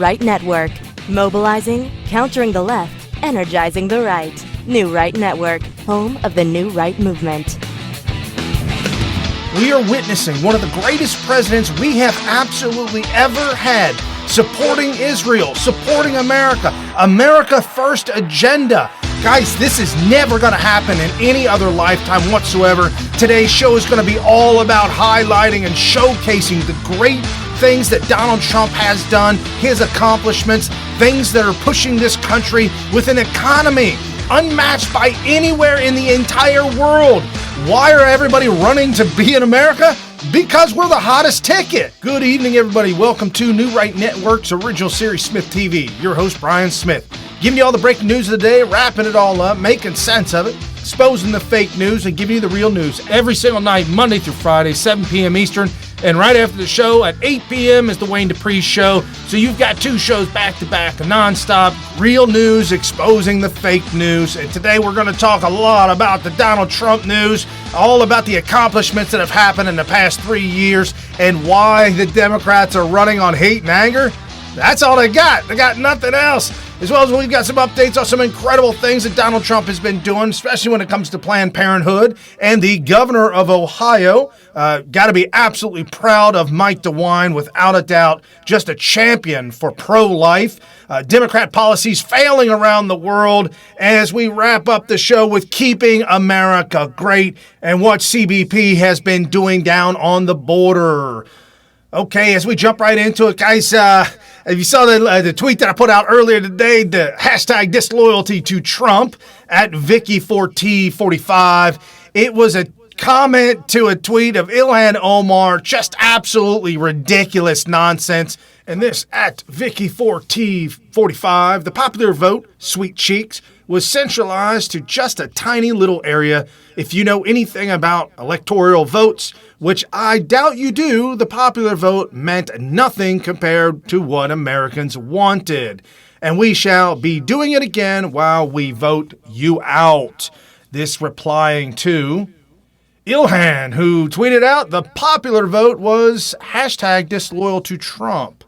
Right Network. Mobilizing, countering the left, energizing the right. New Right Network, home of the New Right movement. We are witnessing one of the greatest presidents we have absolutely ever had, supporting Israel, supporting America, America First agenda. Guys, this is never going to happen in any other lifetime whatsoever. Today's show is going to be all about highlighting and showcasing the great things that Donald Trump has done, his accomplishments, things that are pushing this country with an economy unmatched by anywhere in the entire world. Why are everybody running to be in America? Because we're the hottest ticket. Good evening, everybody. Welcome to New Right Network's original series, SmythTV. Your host, Brian Smith. Giving you all the breaking news of the day, wrapping it all up, making sense of it, exposing the fake news, and giving you the real news every single night, Monday through Friday, 7 p.m. Eastern. And right after the show at 8 p.m. is the Wayne Dupree Show. So you've got two shows back-to-back, nonstop, real news, exposing the fake news. And today we're going to talk a lot about the Donald Trump news, all about the accomplishments that have happened in the past 3 years, and why the Democrats are running on hate and anger. That's all they got. They got nothing else. As well as we've got some updates on some incredible things that Donald Trump has been doing, especially when it comes to Planned Parenthood. And the governor of Ohio, got to be absolutely proud of Mike DeWine, without a doubt, just a champion for pro-life. Democrat policies failing around the world as we wrap up the show with keeping America great and what CBP has been doing down on the border. Okay, as we jump right into it, guys, if you saw the tweet that I put out earlier today, the hashtag disloyalty to Trump at Vicky4T45, it was a comment to a tweet of Ilhan Omar, just absolutely ridiculous nonsense. And this at Vicky4T45, the popular vote, Sweet Cheeks, was centralized to just a tiny little area. If you know anything about electoral votes, which I doubt you do, the popular vote meant nothing compared to what Americans wanted. And we shall be doing it again while we vote you out. This replying to Ilhan, who tweeted out the popular vote was hashtag disloyal to Trump.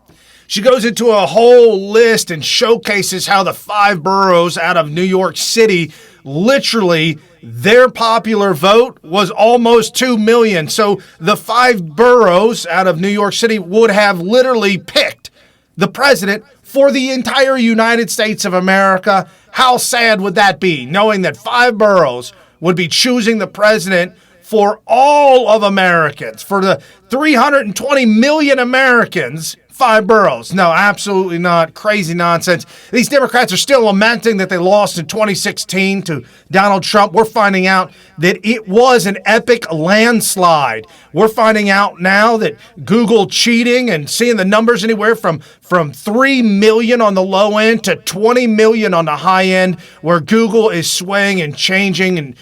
She goes into a whole list and showcases how the 5 boroughs out of New York City, literally, their popular vote was almost 2 million. So the 5 boroughs out of New York City would have literally picked the president for the entire United States of America. How sad would that be, knowing that 5 boroughs would be choosing the president for all of Americans, for the 320 million Americans? 5 boroughs. No, absolutely not. Crazy nonsense. These Democrats are still lamenting that they lost in 2016 to Donald Trump. We're finding out that it was an epic landslide. We're finding out now that Google cheating and seeing the numbers anywhere from 3 million on the low end to 20 million on the high end, where Google is swaying and changing and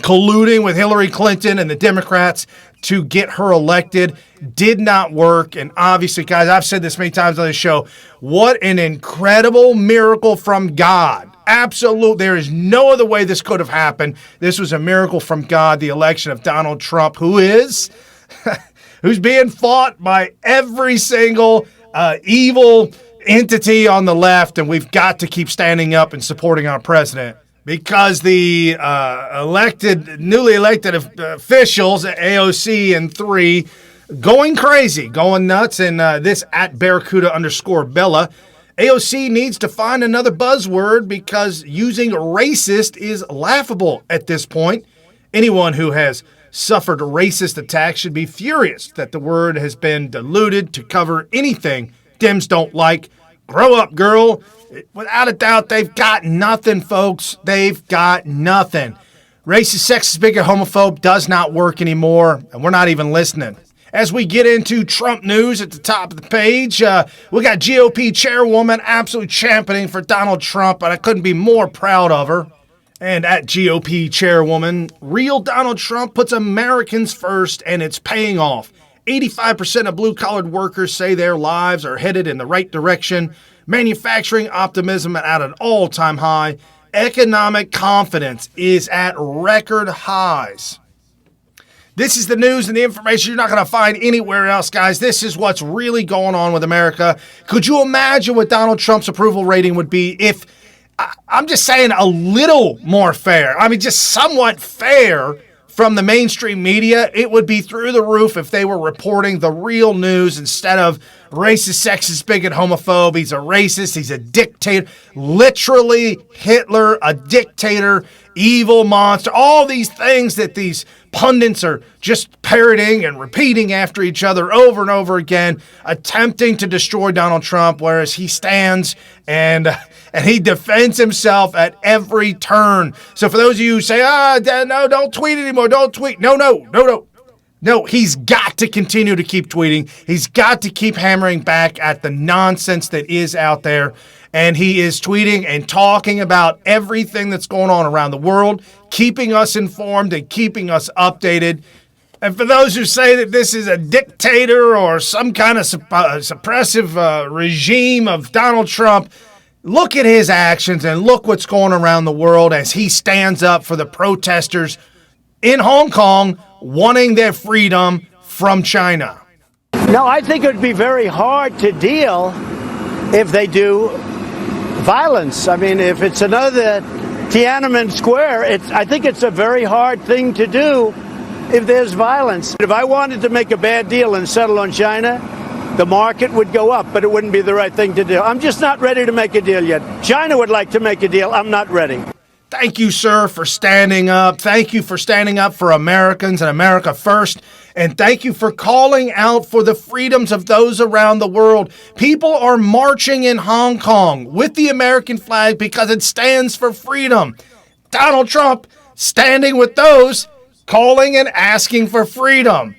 colluding with Hillary Clinton and the Democrats to get her elected, did not work. And obviously, guys, I've said this many times on this show, what an incredible miracle from God. Absolute. There is no other way this could have happened. This was a miracle from God, the election of Donald Trump, who's being fought by every single evil entity on the left, and we've got to keep standing up and supporting our president. Because the newly elected officials at AOC and 3 going crazy, going nuts, and this at Barracuda_Bella, AOC needs to find another buzzword because using racist is laughable at this point. Anyone who has suffered racist attacks should be furious that the word has been diluted to cover anything Dems don't like. Grow up, girl. Without a doubt, they've got nothing, folks. They've got nothing. Racist, sexist, bigot, homophobe does not work anymore, and we're not even listening. As we get into Trump news at the top of the page, we got GOP chairwoman absolutely championing for Donald Trump, and I couldn't be more proud of her. And at GOP chairwoman, real Donald Trump puts Americans first, and it's paying off. 85% of blue-collared workers say their lives are headed in the right direction. Manufacturing optimism at an all-time high. Economic confidence is at record highs. This is the news and the information you're not going to find anywhere else, guys. This is what's really going on with America. Could you imagine what Donald Trump's approval rating would be if, I'm just saying, a little more fair? I mean, just somewhat fair from the mainstream media. It would be through the roof if they were reporting the real news instead of racist, sexist, bigot, homophobe. He's a racist. He's a dictator. Literally Hitler, a dictator, evil monster. All these things that these pundits are just parroting and repeating after each other over and over again, attempting to destroy Donald Trump, whereas he stands and he defends himself at every turn. So for those of you who say, no, don't tweet anymore, don't tweet. No, he's got to continue to keep tweeting. He's got to keep hammering back at the nonsense that is out there. And he is tweeting and talking about everything that's going on around the world, keeping us informed and keeping us updated. And for those who say that this is a dictator or some kind of suppressive regime of Donald Trump, look at his actions and look what's going around the world as he stands up for the protesters in Hong Kong wanting their freedom from China. No, I think it would be very hard to deal if they do violence. I mean, if it's another Tiananmen Square, I think it's a very hard thing to do if there's violence. If I wanted to make a bad deal and settle on China, the market would go up, but it wouldn't be the right thing to do. I'm just not ready to make a deal yet. China would like to make a deal. I'm not ready. Thank you, sir, for standing up. Thank you for standing up for Americans and America first. And thank you for calling out for the freedoms of those around the world. People are marching in Hong Kong with the American flag because it stands for freedom. Donald Trump standing with those calling and asking for freedom.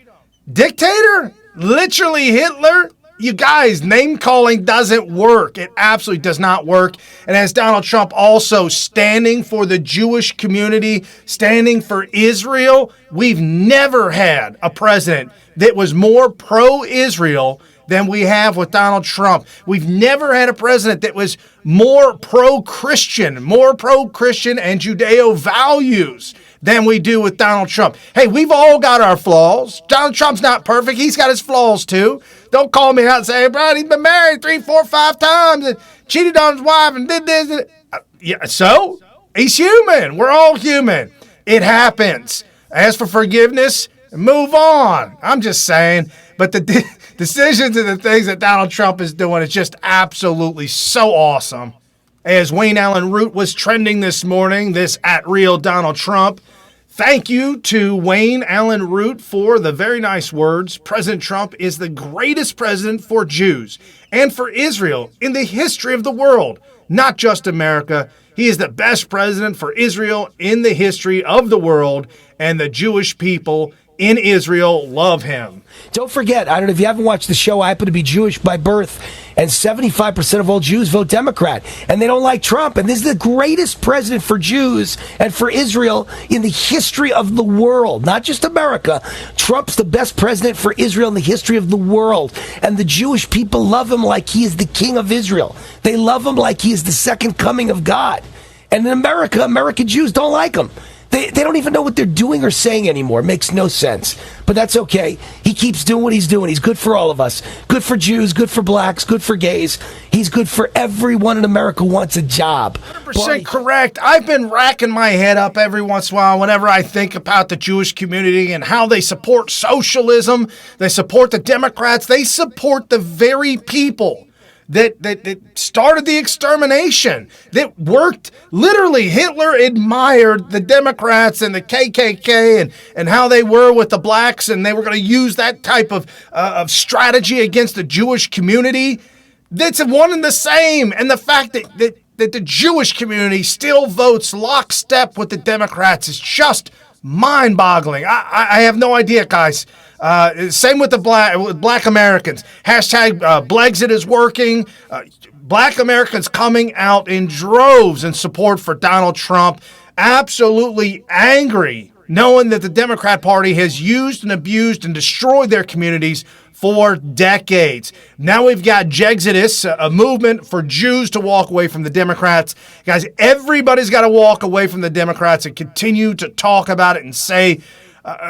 Dictator? Literally Hitler? You guys, name calling doesn't work. It absolutely does not work. And as Donald Trump also standing for the Jewish community, standing for Israel, we've never had a president that was more pro-Israel than we have with Donald Trump. We've never had a president that was more pro-Christian and Judeo values than we do with Donald Trump. Hey, we've all got our flaws. Donald Trump's not perfect. He's got his flaws too. Don't call me out and say, bro, he's been married 3, 4, 5 times and cheated on his wife and did this. Yeah, so he's human. We're all human. It happens. Ask for forgiveness and move on. I'm just saying. But the decisions and the things that Donald Trump is doing is just absolutely so awesome. As Wayne Allyn Root was trending this morning, this at Real Donald Trump. Thank you to Wayne Allyn Root for the very nice words. President Trump is the greatest president for Jews and for Israel in the history of the world, not just America. He is the best president for Israel in the history of the world, and the Jewish people in Israel love him. Don't forget, I don't know if you haven't watched the show, I happen to be Jewish by birth, and 75% of all Jews vote Democrat, and they don't like Trump. And this is the greatest president for Jews and for Israel in the history of the world, not just America. Trump's the best president for Israel in the history of the world, and the Jewish people love him like he is the king of Israel. They love him like he is the second coming of God. And in America, American Jews don't like him. They don't even know what they're doing or saying anymore. It makes no sense. But that's okay. He keeps doing what he's doing. He's good for all of us. Good for Jews, good for blacks, good for gays. He's good for everyone in America who wants a job. 100% correct. I've been racking my head up every once in a while whenever I think about the Jewish community and how they support socialism. They support the Democrats. They support the very people that started the extermination, that worked. Literally, Hitler admired the Democrats and the KKK and how they were with the blacks, and they were going to use that type of strategy against the Jewish community. That's one and the same. And the fact that the Jewish community still votes lockstep with the Democrats is just mind-boggling. I have no idea, guys. Same with the black Americans. Hashtag Blexit is working. Black Americans coming out in droves in support for Donald Trump. Absolutely angry, knowing that the Democrat Party has used and abused and destroyed their communities for decades. Now we've got Jexodus, a movement for Jews to walk away from the Democrats. Guys, everybody's got to walk away from the Democrats and continue to talk about it and say,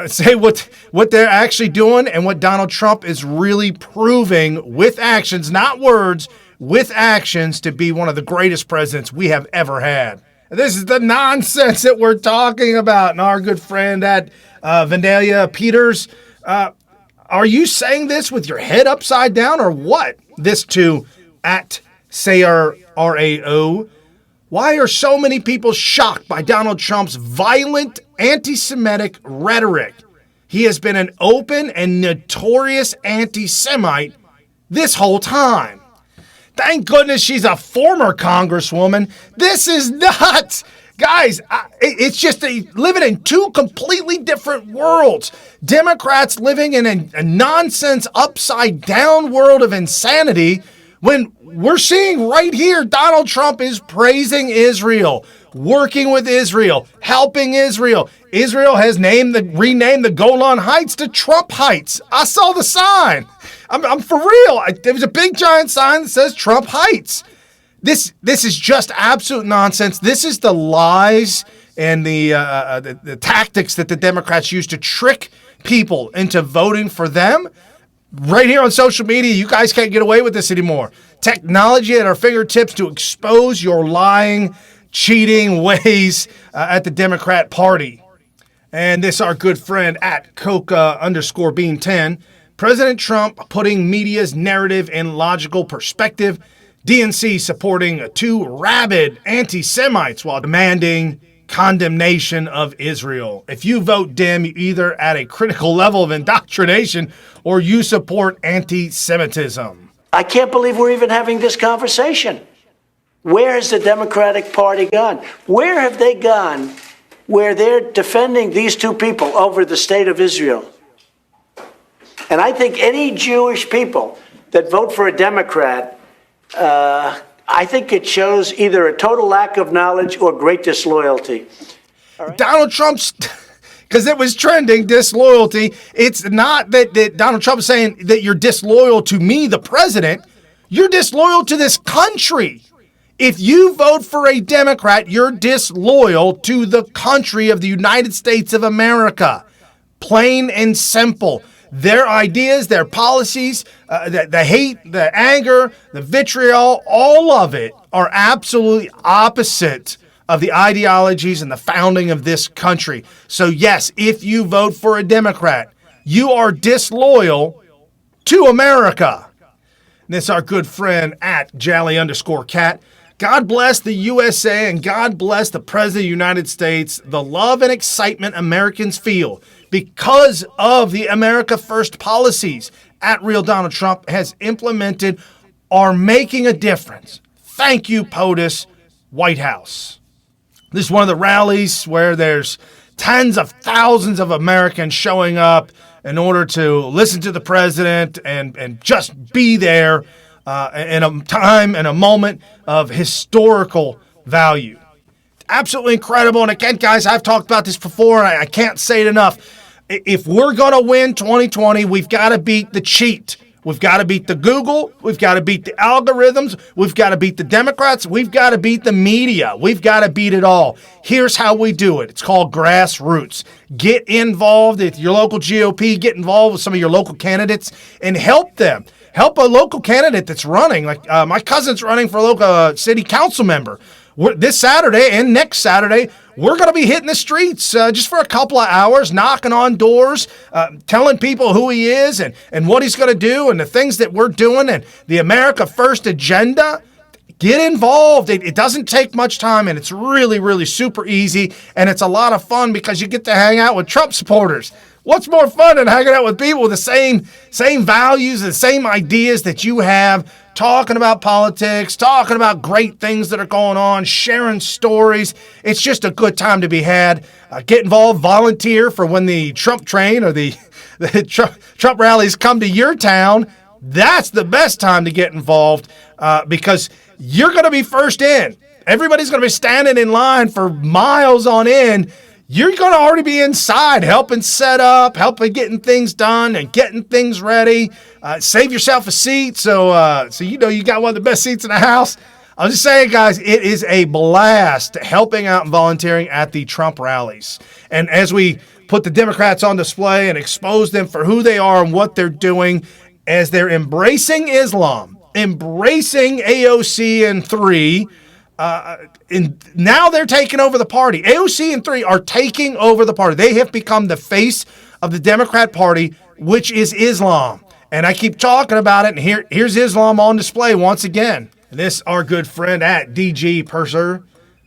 say what they're actually doing and what Donald Trump is really proving with actions, not words, with actions, to be one of the greatest presidents we have ever had. This is the nonsense that we're talking about. And our good friend at Vandalia Peters, are you saying this with your head upside down or what? This to at Sayer RAO. Why are so many people shocked by Donald Trump's violent anti-Semitic rhetoric? He has been an open and notorious anti-Semite this whole time. Thank goodness she's a former congresswoman. This is nuts. Guys, it's just living in two completely different worlds. Democrats living in a nonsense, upside-down world of insanity when we're seeing right here Donald Trump is praising Israel, working with Israel, helping Israel. Israel has renamed the Golan Heights to Trump Heights. I saw the sign. I'm for real. There was a big giant sign that says Trump Heights. This is just absolute nonsense. This is the lies and the tactics that the Democrats use to trick people into voting for them. Right here on social media, you guys can't get away with this anymore. Technology at our fingertips to expose your lying, cheating ways at the Democrat Party. And this our good friend at Coca_Bean10. President Trump putting media's narrative in logical perspective. DNC supporting two rabid anti-Semites while demanding condemnation of Israel. If you vote Dem, you're either at a critical level of indoctrination or you support anti-Semitism. I can't believe we're even having this conversation. Where has the Democratic Party gone? Where have they gone where they're defending these two people over the state of Israel? And I think any Jewish people that vote for a Democrat, I think it shows either a total lack of knowledge or great disloyalty. Right. Donald Trump's, because it was trending, disloyalty. It's not that Donald Trump is saying that you're disloyal to me, the president. You're disloyal to this country. If you vote for a Democrat, you're disloyal to the country of the United States of America. Plain and simple. Their ideas, their policies, the hate, the anger, the vitriol, all of it are absolutely opposite of the ideologies and the founding of this country. So yes, if you vote for a Democrat, you are disloyal to America. And this is our good friend at Jally_Cat. God bless the USA and God bless the President of the United States. The love and excitement Americans feel because of the America First policies at Real Donald Trump has implemented are making a difference. Thank you, POTUS, White House. This is one of the rallies where there's tens of thousands of Americans showing up in order to listen to the president and just be there in a time and a moment of historical value. Absolutely incredible. And again, guys, I've talked about this before, and I can't say it enough. If we're going to win 2020, we've got to beat the cheat. We've got to beat the Google. We've got to beat the algorithms. We've got to beat the Democrats. We've got to beat the media. We've got to beat it all. Here's how we do it. It's called grassroots. Get involved with your local GOP. Get involved with some of your local candidates and help them. Help a local candidate that's running. Like my cousin's running for a local city council member. This Saturday and next Saturday, we're going to be hitting the streets just for a couple of hours, knocking on doors, telling people who he is and what he's going to do and the things that we're doing and the America First agenda. Get involved. It doesn't take much time, and it's really, really super easy, and it's a lot of fun because you get to hang out with Trump supporters. What's more fun than hanging out with people with the same values, the same ideas that you have, talking about politics, talking about great things that are going on, sharing stories. It's just a good time to be had. Get involved, volunteer for when the Trump train or the Trump rallies come to your town. That's the best time to get involved because you're going to be first in. Everybody's going to be standing in line for miles on end. You're going to already be inside, helping set up, helping getting things done and getting things ready. Save yourself a seat so you know you got one of the best seats in the house. I'm just saying, guys, it is a blast helping out and volunteering at the Trump rallies. And as we put the Democrats on display and expose them for who they are and what they're doing as they're embracing Islam, embracing AOC and 3. And now they're taking over the party. AOC and 3 are taking over the party. They have become the face of the Democrat Party, which is Islam. And I keep talking about it, and here's Islam on display once again. And this, our good friend at DG Purser.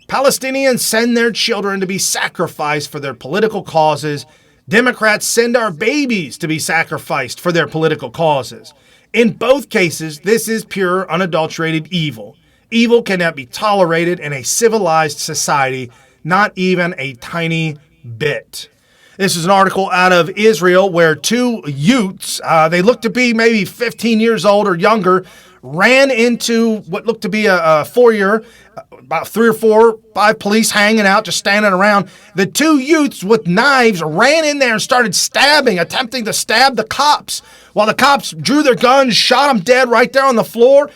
Palestinians send their children to be sacrificed for their political causes. Democrats send our babies to be sacrificed for their political causes. In both cases, this is pure, unadulterated evil. Evil cannot be tolerated in a civilized society, not even a tiny bit. This is an article out of Israel where two youths, they look to be maybe 15 years old or younger, ran into what looked to be a foyer, about 3 or 4, 5 police hanging out, just standing around. The two youths with knives ran in there and started stabbing, attempting to stab the cops, while the cops drew their guns, shot them dead right there on the floor.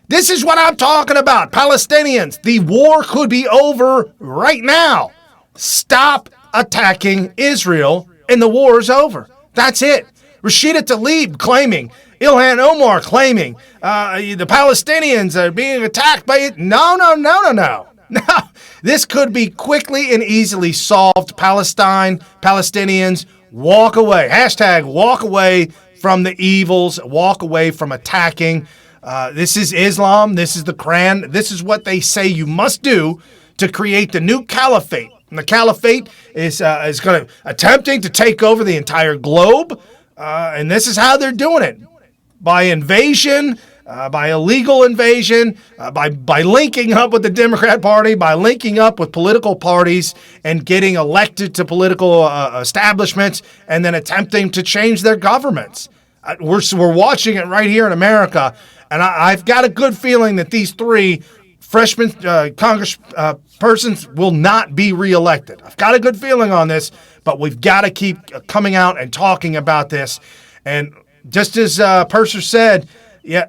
This is what I'm talking about. Palestinians, the war could be over right now. Stop attacking Israel and the war is over. That's it. Rashida Tlaib claiming, Ilhan Omar claiming, the Palestinians are being attacked by it. No. No. This could be quickly and easily solved. Palestinians, walk away. Hashtag walk away from the evils. Walk away from attacking. This is Islam. This is the Quran. This is what they say you must do to create the new caliphate. And the caliphate is attempting to take over the entire globe. And this is how they're doing it. By invasion, by illegal invasion, by linking up with the Democrat Party, by linking up with political parties and getting elected to political establishments and then attempting to change their governments. We're watching it right here in America. And I've got a good feeling that these 3 freshman Congress persons will not be reelected. I've got a good feeling on this, but we've got to keep coming out and talking about this. And just as Purser said, yeah,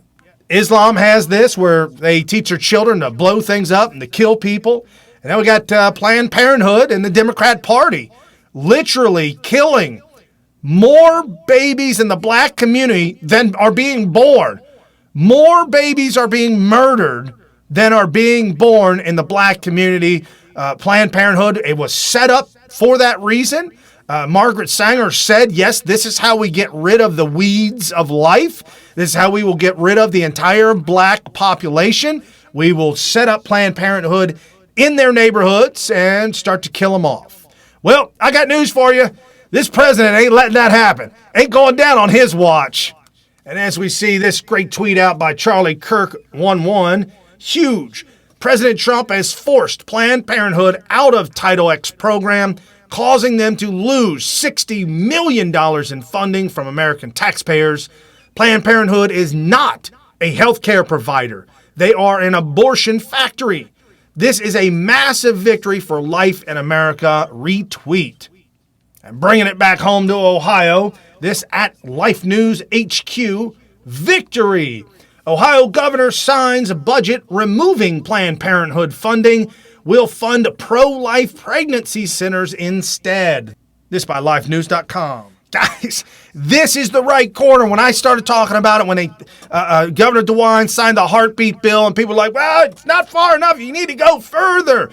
Islam has this where they teach their children to blow things up and to kill people. And then we got Planned Parenthood and the Democrat Party literally killing more babies in the black community than are being born. More babies are being murdered than are being born in the black community. Planned Parenthood, it was set up for that reason. Margaret Sanger said, yes, this is how we get rid of the weeds of life. This is how we will get rid of the entire black population. We will set up Planned Parenthood in their neighborhoods and start to kill them off. Well, I got news for you. This president ain't letting that happen. Ain't going down on his watch. And as we see this great tweet out by Charlie Kirk 11, huge. President Trump has forced Planned Parenthood out of Title X program, causing them to lose $60 million in funding from American taxpayers. Planned Parenthood is not a healthcare provider. They are an abortion factory. This is a massive victory for life in America. Retweet. And bringing it back home to Ohio, this at Life News HQ, victory. Ohio governor signs a budget removing Planned Parenthood funding, will fund pro-life pregnancy centers instead. This by lifenews.com. Guys, this is the right corner. When I started talking about it, when Governor DeWine signed the heartbeat bill, and people were like, well, it's not far enough. You need to go further.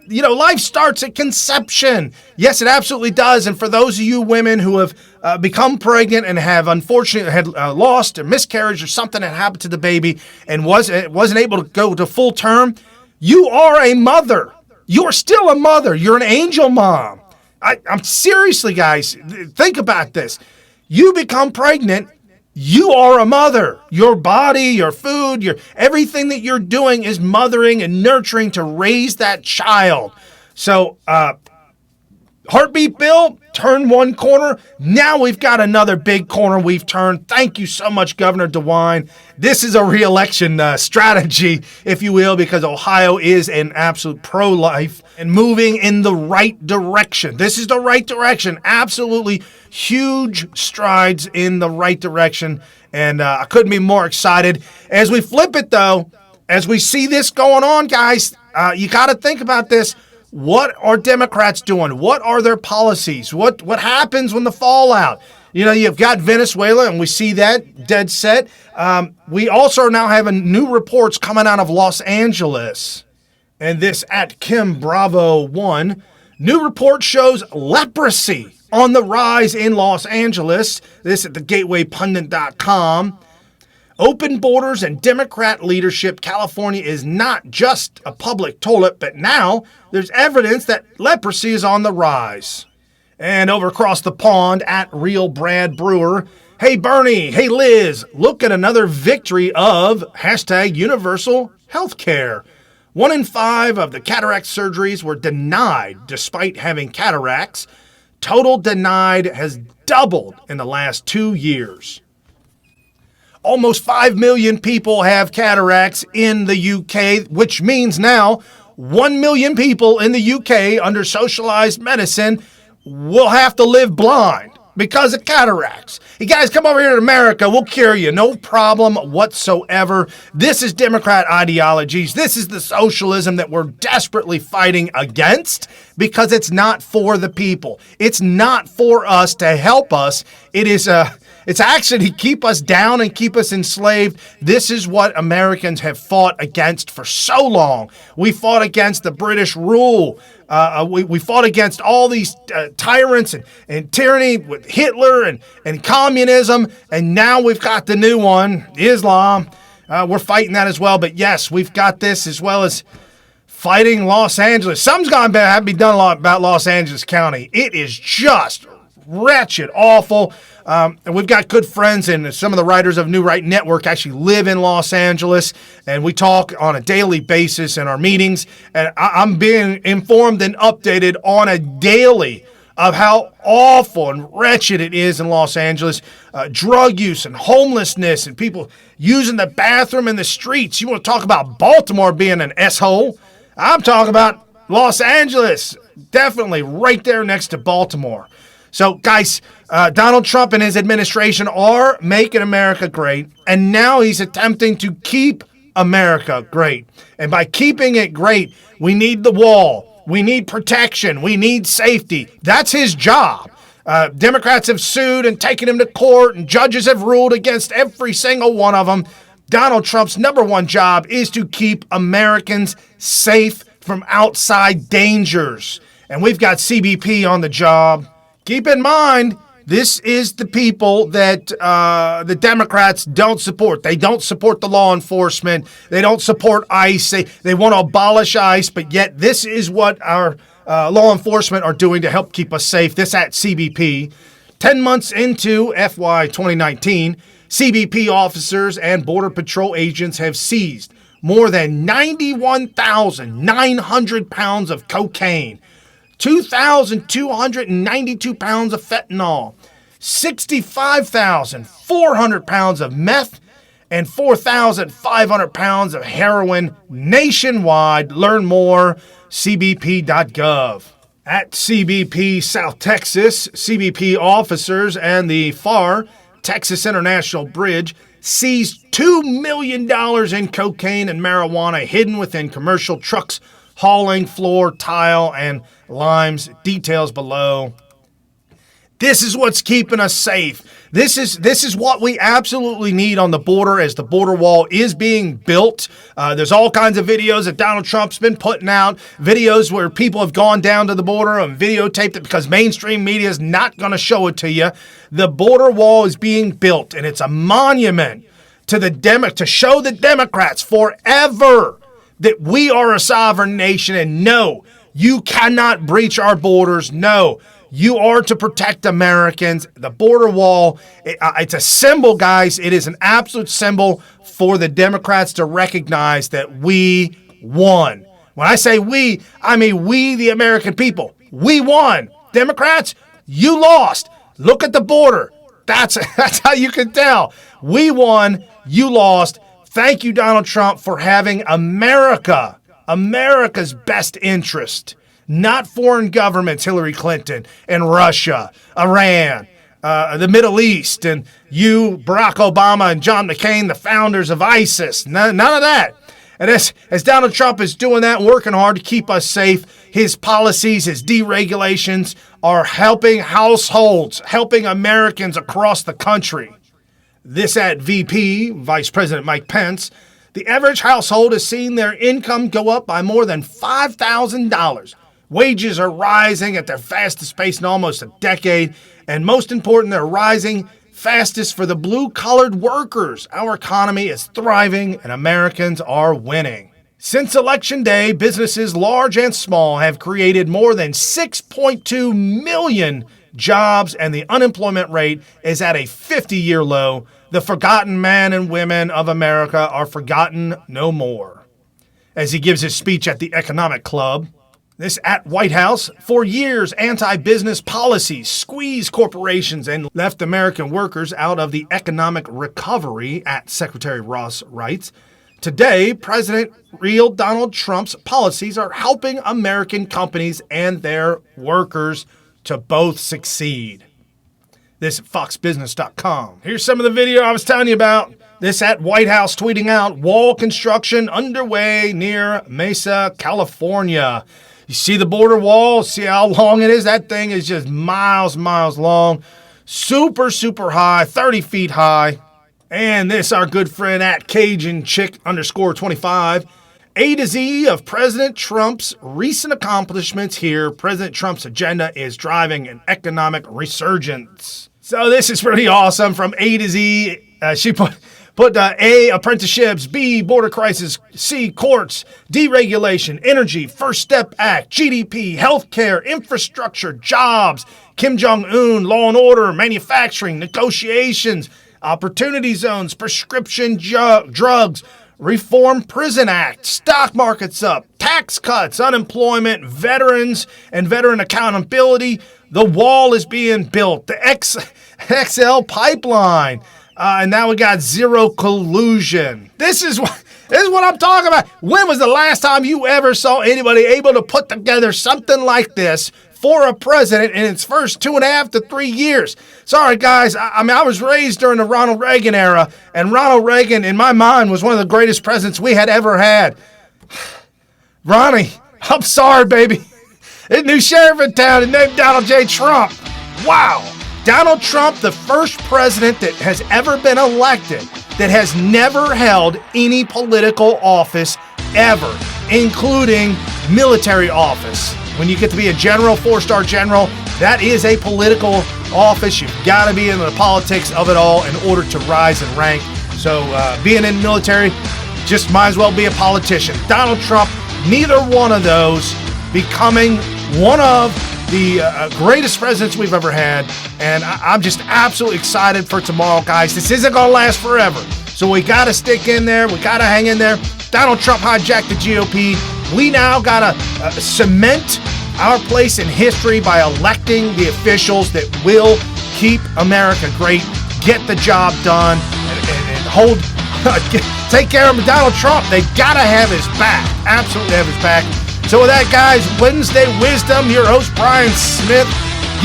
Life starts at conception. Yes, it absolutely does. And for those of you women who have become pregnant and have unfortunately had lost a miscarriage or something that happened to the baby and wasn't able to go to full term, you are a mother. You're still a mother. You're an angel mom. I'm seriously, guys, think about this. You become pregnant, you are a mother. Your body, your food, everything that you're doing is mothering and nurturing to raise that child. So, heartbeat bill, turn one corner. Now we've got another big corner we've turned. Thank you so much, Governor DeWine. This is a re-election strategy, if you will, because Ohio is an absolute pro-life and moving in the right direction. This is the right direction. Absolutely huge strides in the right direction. And I couldn't be more excited. As we flip it, though, as we see this going on, guys, you got to think about this. What are Democrats doing? What are their policies? What happens when the fallout? You've got Venezuela, and we see that dead set. We also now have new reports coming out of Los Angeles. And this at Kim Bravo 1. New report shows leprosy on the rise in Los Angeles. This at thegatewaypundit.com. Open borders and Democrat leadership. California is not just a public toilet, but now there's evidence that leprosy is on the rise. And over across the pond at Real Brad Brewer. Hey, Bernie. Hey, Liz. Look at another victory of #universal healthcare. 1 in 5 of the cataract surgeries were denied despite having cataracts. Total denied has doubled in the last 2 years. Almost 5 million people have cataracts in the UK, which means now 1 million people in the UK under socialized medicine will have to live blind because of cataracts. You guys come over here to America, we'll cure you. No problem whatsoever. This is Democrat ideologies. This is the socialism that we're desperately fighting against because it's not for the people. It's not for us to help us. It's actually to keep us down and keep us enslaved. This is what Americans have fought against for so long. We fought against the British rule. We fought against all these tyrants and tyranny with Hitler and communism. And now we've got the new one, Islam. We're fighting that as well. But yes, we've got this as well as fighting Los Angeles. Something's going to have to be done a lot about Los Angeles County. It is just wretched, awful. And we've got good friends, and some of the writers of New Right Network actually live in Los Angeles, and we talk on a daily basis in our meetings, and I'm being informed and updated on a daily of how awful and wretched it is in Los Angeles. Drug use and homelessness and people using the bathroom in the streets. You want to talk about Baltimore being an S-hole? I'm talking about Los Angeles, definitely right there next to Baltimore. So, guys, Donald Trump and his administration are making America great, and now he's attempting to keep America great. And by keeping it great, we need the wall. We need protection. We need safety. That's his job. Democrats have sued and taken him to court, and judges have ruled against every single one of them. Donald Trump's number one job is to keep Americans safe from outside dangers. And we've got CBP on the job. Keep in mind, this is the people that the Democrats don't support. They don't support the law enforcement. They don't support ICE. They want to abolish ICE, but yet this is what our law enforcement are doing to help keep us safe. This at CBP. 10 months into FY 2019, CBP officers and Border Patrol agents have seized more than 91,900 pounds of cocaine, 2,292 pounds of fentanyl, 65,400 pounds of meth, and 4,500 pounds of heroin nationwide. Learn more, cbp.gov. At CBP South Texas, CBP officers and the FAR, Texas International Bridge, seized $2 million in cocaine and marijuana hidden within commercial trucks hauling floor, tile, and limes. Details below. This is what's keeping us safe. This is what we absolutely need on the border as the border wall is being built. There's all kinds of videos that Donald Trump's been putting out, videos where people have gone down to the border and videotaped it because mainstream media is not going to show it to you. The border wall is being built, and it's a monument to to show the Democrats forever that we are a sovereign nation, and no, you cannot breach our borders. No, you are to protect Americans. The border wall, it's a symbol, guys. It is an absolute symbol for the Democrats to recognize that we won. When I say we, I mean we, the American people. We won. Democrats, you lost. Look at the border. That's how you can tell. We won. You lost. Thank you, Donald Trump, for having America's best interest, not foreign governments, Hillary Clinton and Russia, Iran, the Middle East, and you, Barack Obama and John McCain, the founders of ISIS. None of that. And as Donald Trump is doing that and working hard to keep us safe, his policies, his deregulations are helping households, helping Americans across the country. This at VP, Vice President Mike Pence, the average household has seen their income go up by more than $5,000. Wages are rising at their fastest pace in almost a decade. And most important, they're rising fastest for the blue-collared workers. Our economy is thriving and Americans are winning. Since Election Day, businesses large and small have created more than 6.2 million jobs, and the unemployment rate is at a 50-year low. The forgotten men and women of America are forgotten no more. As he gives his speech at the Economic Club, this at White House, for years, anti-business policies squeezed corporations and left American workers out of the economic recovery, at Secretary Ross writes. Today, President real Donald Trump's policies are helping American companies and their workers to both succeed. This at foxbusiness.com. Here's some of the video I was telling you about. This at White House tweeting out, wall construction underway near Mesa, California. You see the border wall? See how long it is? That thing is just miles long. Super high, 30 feet high. And this, our good friend at Cajun Chick _25. A to Z of President Trump's recent accomplishments here. President Trump's agenda is driving an economic resurgence. So this is pretty awesome. From A to Z, she put A, apprenticeships, B, border crisis, C, courts, deregulation, energy, First Step Act, GDP, healthcare, infrastructure, jobs, Kim Jong-un, law and order, manufacturing, negotiations, opportunity zones, prescription drugs, Reform Prison Act, stock markets up, tax cuts, unemployment, veterans and veteran accountability. The wall is being built, the XL pipeline, and now we got zero collusion. This is what I'm talking about. When was the last time you ever saw anybody able to put together something like this for a president in its first 2.5 to 3 years? Sorry, guys. I was raised during the Ronald Reagan era, and Ronald Reagan, in my mind, was one of the greatest presidents we had ever had. Ronnie, I'm sorry, baby. There's a new sheriff in town and named Donald J. Trump. Wow. Donald Trump, the first president that has ever been elected that has never held any political office ever, including military office. When you get to be a general, 4-star general, that is a political office. You've got to be in the politics of it all in order to rise and rank. So being in the military, just might as well be a politician. Donald Trump, neither one of those, becoming one of the greatest presidents we've ever had. And I'm just absolutely excited for tomorrow, guys. This isn't going to last forever. So we got to stick in there. We got to hang in there. Donald Trump hijacked the GOP. We now got to cement our place in history by electing the officials that will keep America great, get the job done, and hold, take care of Donald Trump. They got to have his back. Absolutely have his back. So with that, guys, Wednesday Wisdom, your host, Brian Smith,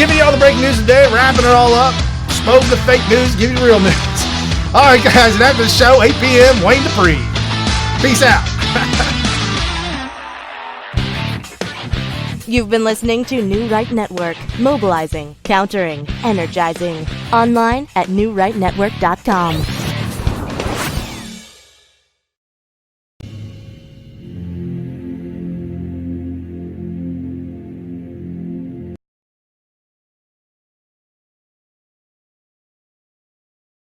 giving you all the breaking news today, wrapping it all up, expose the fake news, give you real news. All right, guys, and after the show, 8 p.m., Wayne Dupree. Peace out. You've been listening to New Right Network, mobilizing, countering, energizing. Online at newrightnetwork.com.